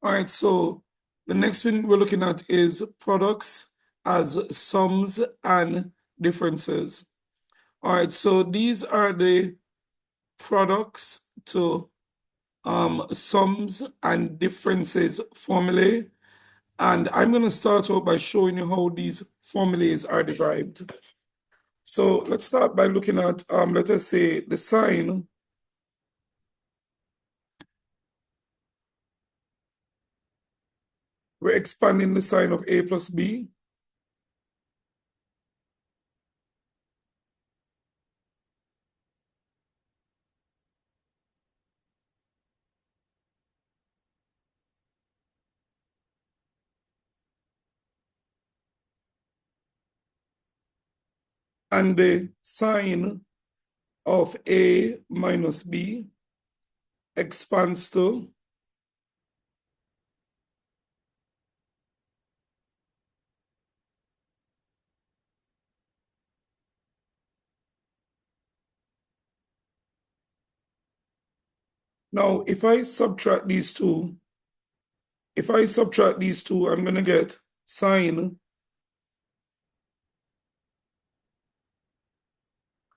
All right, so the next thing we're looking at is products as sums and differences. All right, so these are the products to sums and differences formulae. And I'm going to start out by showing you how these formulas are derived. So let's start by looking at, let us say, the sign. We're expanding the sign of A plus B. And the sign of A minus B expands to now if I subtract these two, I'm going to get sine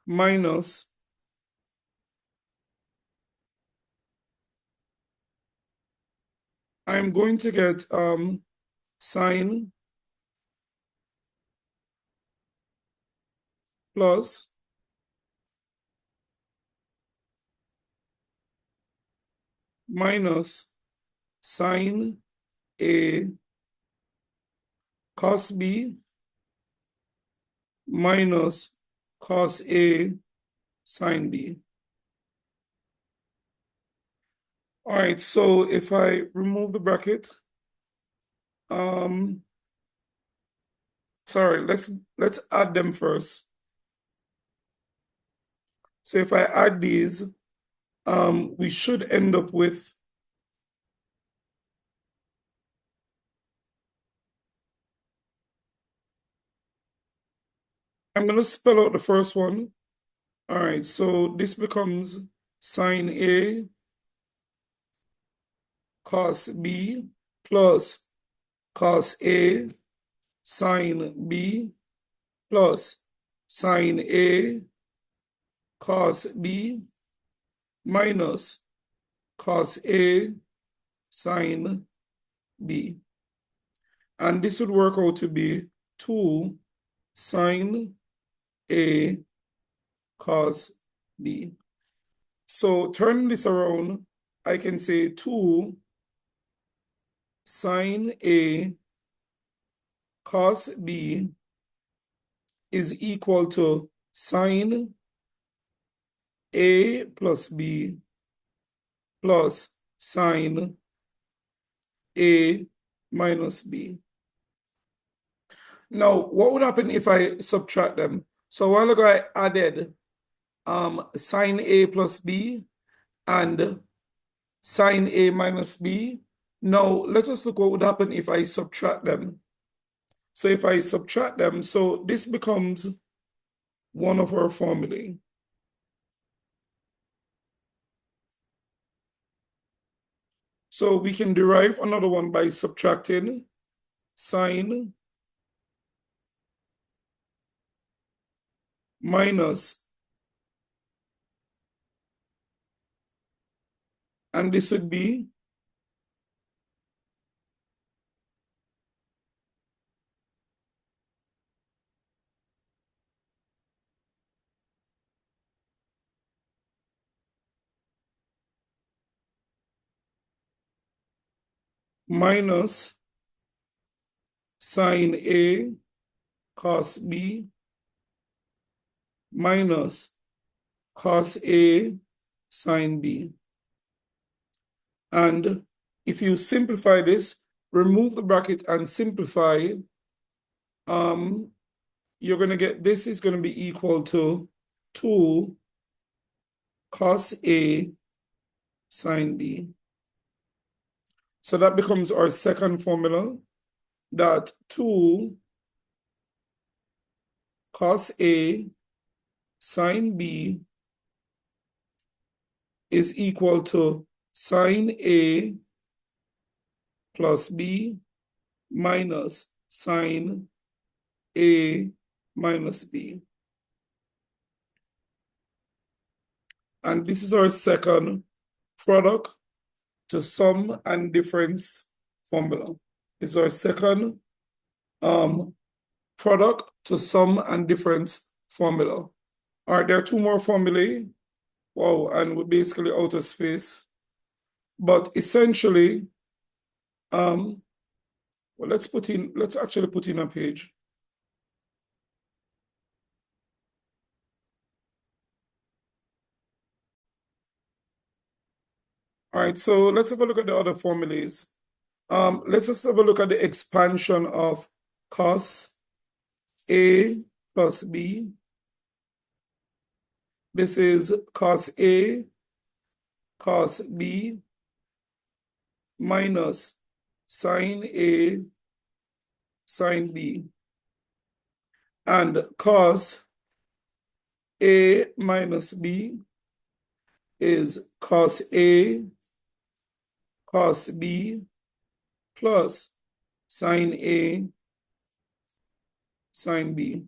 minus I'm going to get sine plus minus sine A cos B minus cos A sine B. All right, so if I remove the bracket, sorry, let's add them first. So if I add these, we should end up with I'm going to spell out the first one. All right, so this becomes sine A cos B plus cos A sine B plus sine A cos B minus cos A sine B. And this would work out to be 2 sine A cos B. So turning this around, I can say 2 sine A cos B is equal to sine A plus B plus sine A minus B. Now, what would happen if I subtract them? So a while ago, I added sine A plus B and sine A minus B. Now, let us look what would happen if I subtract them. So if I subtract them, so this becomes one of our formulae. So we can derive another one by subtracting sine minus, and this would be minus sine A cos B minus cos A sine B. And if you simplify this, remove the bracket and simplify, you're going to get this is going to be equal to 2 cos A sine B. So that becomes our second formula, that 2 cos A sine B is equal to sine A plus B minus sine A minus B. And this is our second product to sum and difference formula. This is our second product to sum and difference formula. All right, there are two more formulae. Wow, and we're basically out of space. But essentially, well, let's actually put in a page. All right, so let's have a look at the other formulas. Let's just have a look at the expansion of cos A plus B. This is cos A, cos B, minus sine A, sine B. And cos A minus B is cos A, cos B, plus sine A, sine B.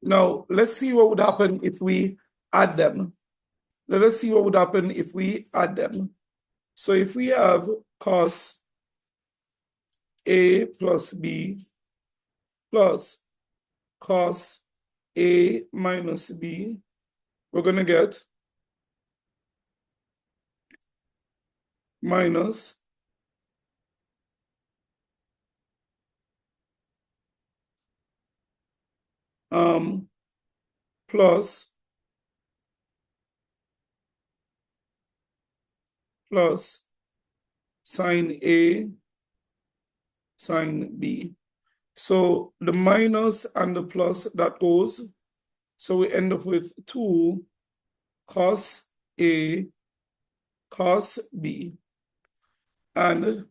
Now, let's see what would happen if we add them. Let's see what would happen if we add them. So if we have cos A plus B plus cos A minus B, we're going to get minus plus sine A, sine B. So the minus and the plus, that goes. So we end up with 2 cos A, cos B. And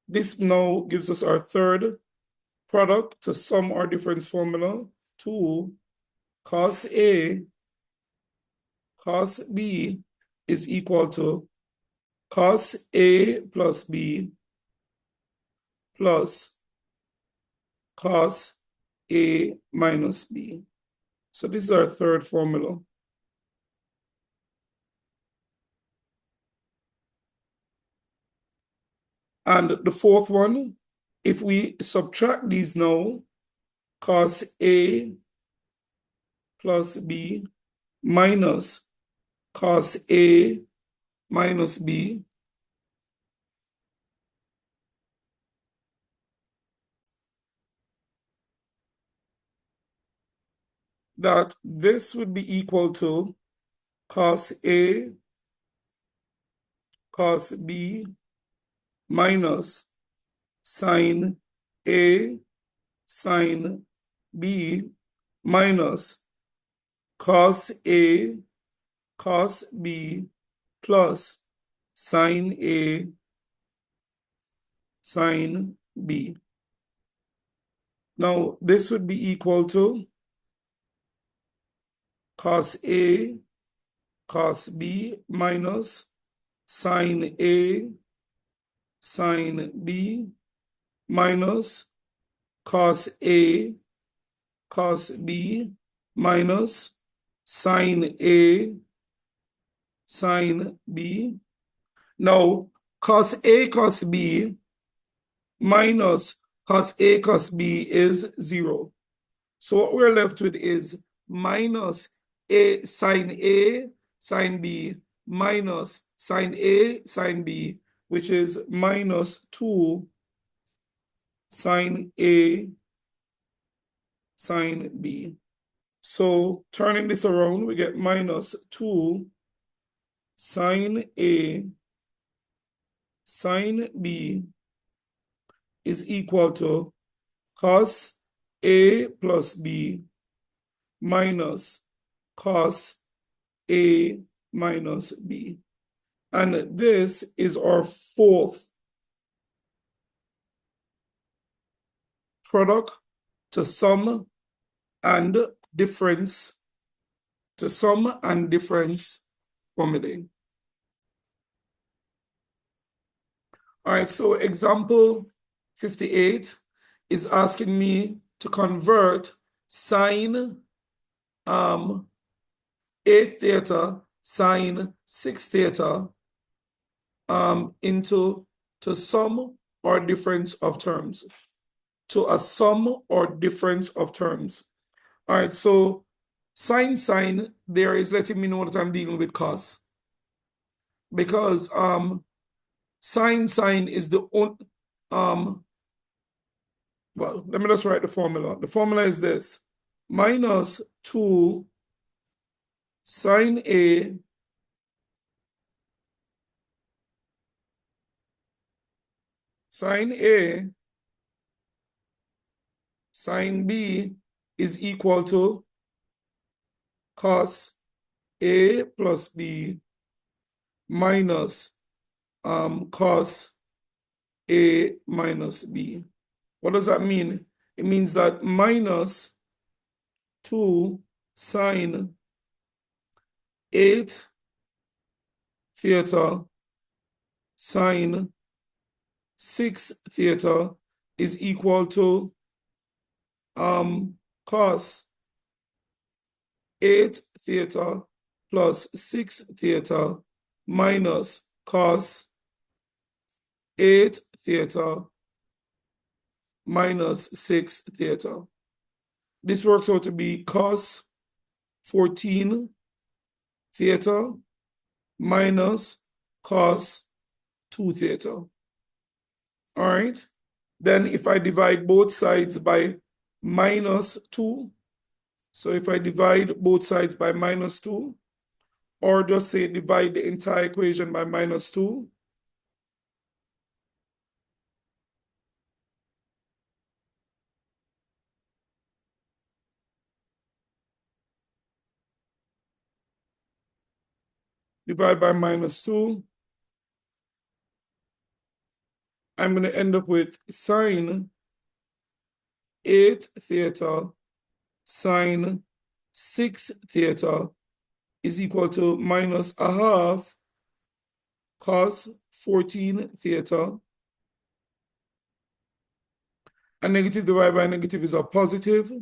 this now gives us our third product to sum our difference formula. 2 cos A, cos B is equal to cos A plus B plus cos A minus B. So this is our third formula. And the fourth one, if we subtract these now, cos A plus B minus cos A minus B, that this would be equal to cos A, cos B minus sine A, sine B minus cos A, cos B plus sine A, sine B. Now, this would be equal to cos A, cos B minus sine A, sine B minus cos A, cos B minus sine A, sine B. Now, cos A, cos B minus cos A, cos B is 0. So what we're left with is minus A, sine B minus sine A, sine B, which is minus 2 sine A, sine B. So turning this around, we get minus 2 sine A, sine B is equal to cos A plus B minus cos A minus B. And this is our fourth product to sum and difference, formulae. All right, so example 58 is asking me to convert sine 8 theta sine 6 theta into sum or difference of terms. To a sum or difference of terms. All right, so sine there is letting me know that I'm dealing with cos. Because sine is the only well, let me just write the formula. The formula is this: minus 2 sine A sine B is equal to cos A plus B minus cos A minus B. What does that mean? It means that minus 2 sine 8 theta sine 6 theta is equal to cos 8 theta plus 6 theta minus cos 8 theta minus 6 theta. This works out to be cos 14 theta minus cos 2 theta. All right. Then if I divide both sides by minus 2, so if I divide both sides by minus 2, or just say divide the entire equation by minus 2, divide by minus 2, I'm going to end up with sine 8 theta sine 6 theta is equal to minus a half cos 14 theta. A negative divided by negative is a positive,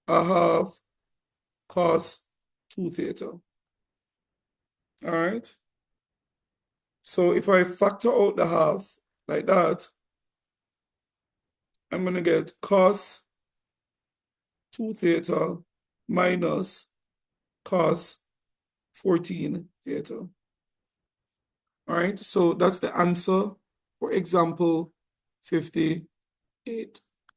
a half cos 2 theta. All right. So if I factor out the half like that, I'm going to get cos 2 theta minus cos 14 theta. All right, so that's the answer for example 58.